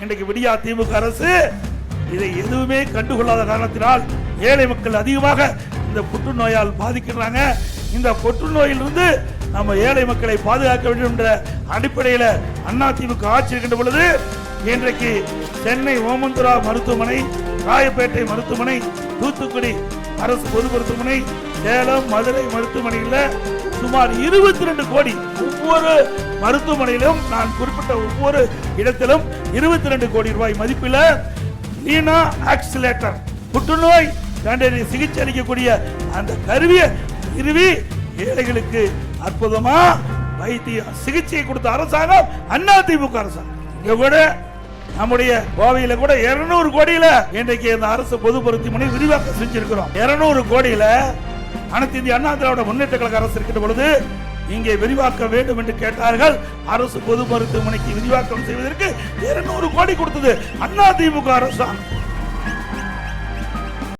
இன்றைக்கு விடியா திமுக அரசு இதை எதுவுமே கண்டுகொள்ளாத காரணத்தினால் ஏழை மக்கள் அதிகமாக இந்த புற்றுநோயால் பாதிக்கிறாங்க. இந்த புற்றுநோயிலிருந்து நம்ம ஏழை மக்களை பாதுகாக்க வேண்டும் என்ற அடிப்படையில் அதிமுக ஆட்சி இருக்கின்ற பொழுது இன்றைக்கு சென்னை ஓமந்துரா மருத்துவமனை, ராயப்பேட்டை மருத்துவமனை, தூத்துக்குடி அரசு பொது மருத்துவமனை, சேலம் மதுரை மருத்துவமனையில் சுமார் 22 கோடி ஒவ்வொரு மருத்துவமனையிலும் நான் குறிப்பிட்ட ஒவ்வொரு இடத்திலும் 22 கோடி ரூபாய் மதிப்பில் லீனா ஆக்சிலேட்டர் புற்றுநோய் கண்டறிய சிகிச்சை அளிக்கக்கூடிய அந்த கருவியை நிறுவி ஏழைகளுக்கு அற்புதமா வைத்திய சிகிச்சை கொடுத்த அரசாங்கம் அதிமுக அரசாங்கம். இங்க கூட நம்முடைய கோவையில கூட 200 கோடியில இன்றைக்கு இந்த அரசு பொது மருத்துவமனை விரிவாக்கம் செஞ்சிருக்கிறோம். 200 கோடியில அனைத்து இந்திய அண்ணா திராவிட முன்னேற்ற கழக அரசு இருக்கின்ற பொழுது இங்கே விரிவாக்க வேண்டும் என்று கேட்டார்கள். அரசு பொது மருத்துவமனைக்கு விரிவாக்கம் செய்வதற்கு 200 கோடி கொடுத்தது அதிமுக அரசாங்கம்.